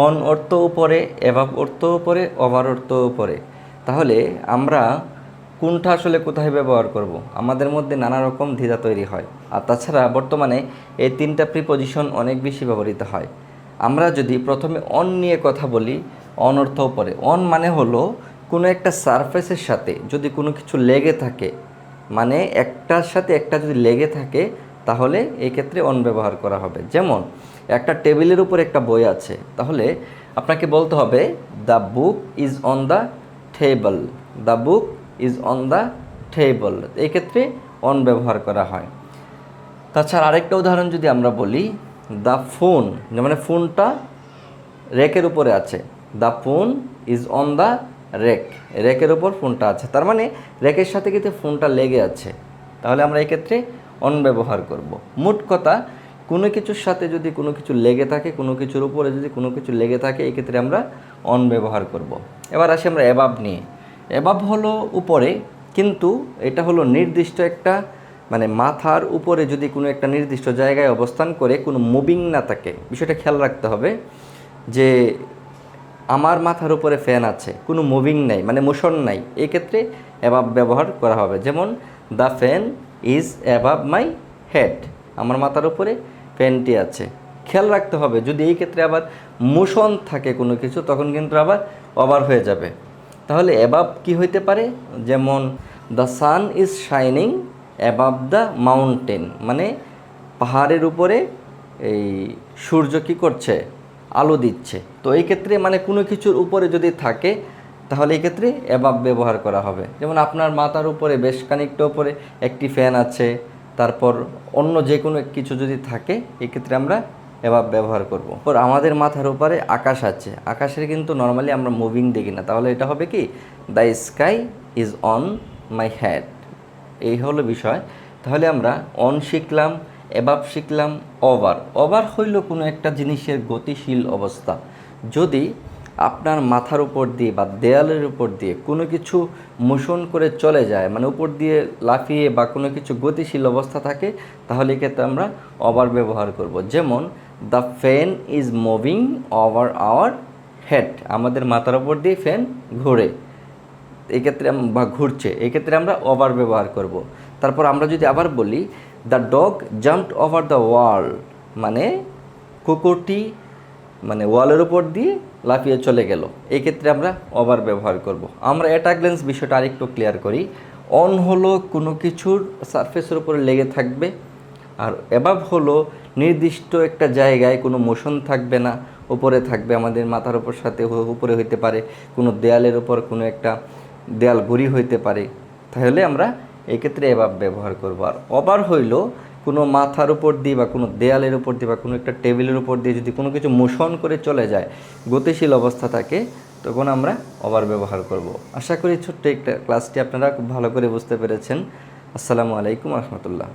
On অর্থও পড়ে, above অর্থও পড়ে, ওভার অর্থও পড়ে। তাহলে আমরা কোনটা আসলে কোথায় ব্যবহার করব? আমাদের মধ্যে নানা রকম দ্বিধা তৈরি হয়। আর তাছাড়া বর্তমানে এই তিনটা প্রিপজিশন অনেক বেশি ব্যবহৃত হয়। আমরা যদি প্রথমে অন নিয়ে কথা বলি, অন অর্থও পড়ে। অন মানে হলো কোনো একটা সারফেসের সাথে যদি কোনো কিছু লেগে থাকে, মানে একটার সাথে একটা যদি লেগে থাকে, তাহলে এই ক্ষেত্রে অন ব্যবহার করা হবে। যেমন একটা টেবিলের উপর একটা বই আছে, তাহলে আপনাকে বলতে হবে the book is on the table, the book is on the table. এই ক্ষেত্রে অন ব্যবহার করা হয়। তাছাড়া আরেকটা উদাহরণ যদি আমরা বলি, দ্য ফোন, মানে ফোনটা রেকের উপরে আছে, the phone is on the rack, রেকের উপর ফোনটা আছে, তার মানে রেকের সাথে কিন্তু ফোনটা লেগে আছে, তাহলে আমরা এই ক্ষেত্রে অন ব্যবহার করব। মোট কথা, কোনো কিছুর সাথে যদি কোনো কিছু লেগে থাকে, কোনো কিছুর উপরে যদি কোনো কিছু লেগে থাকে, এই ক্ষেত্রে আমরা অন ব্যবহার করব। এবার আসি আমরা অ্যাবাভ নিয়ে। অ্যাবাভ হলো উপরে, কিন্তু এটা হলো নির্দিষ্ট একটা, মানে মাথার উপরে যদি কোনো একটা নির্দিষ্ট জায়গায় অবস্থান করে কোনো মুভিং না থাকে। বিষয়টা খেয়াল রাখতে হবে যে আমার মাথার উপরে ফ্যান আছে, কোনো মুভিং নাই, মানে মোশন নাই, এই ক্ষেত্রে অ্যাবাভ ব্যবহার করা হবে। যেমন the fan is above my head, আমার মাথার উপরে ফ্যানটি আছে। খেয়াল রাখতে হবে যদি এই ক্ষেত্রে আবার মোশন থাকে কোনো কিছু, তখন কিন্তু আবার ওভার হয়ে যাবে। তাহলে অ্যাবাভ কি হইতে পারে? যেমন the sun is shining above the mountain, মানে পাহাড়ের উপরে এই সূর্য কী করছে? আলো দিচ্ছে। তো এই ক্ষেত্রে মানে কোনো কিছুর উপরে যদি থাকে, তাহলে এই ক্ষেত্রে অ্যাবাভ ব্যবহার করা হবে। যেমন আপনার মাথার উপরে বেশ খানিকটা উপরে একটি ফ্যান আছে, তারপর অন্য যে কোনো কিছু যদি থাকে, এক্ষেত্রে আমরা অ্যাবাভ ব্যবহার করব। পর আমাদের মাথার উপরে আকাশ আছে, আকাশের কিন্তু নর্মালি আমরা মুভিং দেখি না, তাহলে এটা হবে কি? The sky is on my head. এই হলো বিষয়। তাহলে আমরা অন শিখলাম, অ্যাবাভ শিখলাম, ওভার। ওভার হইল কোনো একটা জিনিসের গতিশীল অবস্থা। যদি আপনার মাথার উপর দিয়ে বা দেয়ালের উপর দিয়ে কোনো কিছু মোশন করে চলে যায়, মানে উপর দিয়ে লাফিয়ে বা কোনো কিছু গতিশীল অবস্থা থাকে, তাহলে এক্ষেত্রে আমরা ওভার ব্যবহার করব। যেমন the fan is moving over our head, আমাদের মাথার উপর দিয়ে ফ্যান ঘোরে, এক্ষেত্রে বা ঘুরছে, এক্ষেত্রে আমরা ওভার ব্যবহার করব। তারপর আমরা যদি আবার বলি the dog jumped over the wall, মানে কুকুরটি মানে ওয়ালের উপর দিয়ে লাফিয়ে চলে গেল, এই ক্ষেত্রে আমরা ওভার ব্যবহার করব। আমরা অ্যাট আ গ্ল্যান্স বিষয়টা আরেকটু ক্লিয়ার করি। অন হলো কোনো কিছুর সারফেসের উপরে লেগে থাকবে, আর অ্যাবাভ হলো নির্দিষ্ট একটা জায়গায় কোনো মোশন থাকবে না, উপরে থাকবে, আমাদের মাথার উপর সাথে উপরে হইতে পারে, কোনো দেয়ালের উপর কোনো একটা দেয়াল ঘুরি হইতে পারে, তাহলে আমরা এক্ষেত্রে অ্যাবাভ ব্যবহার করব। আর ওভার হইল কোনো মাথার উপর দিয়ে বা কোনো দেয়ালের উপর দিয়ে বা কোনো একটা টেবিলের উপর দিয়ে যদি কোনো কিছু মোশন করে চলে যায়, গতিশীল অবস্থা থাকে, তখন আমরা ওভার ব্যবহার করব। আশা করি ছোট্ট একটা ক্লাসটি আপনারা খুব ভালো করে বুঝতে পেরেছেন। আসসালামু আলাইকুম রহমতুল্লাহ।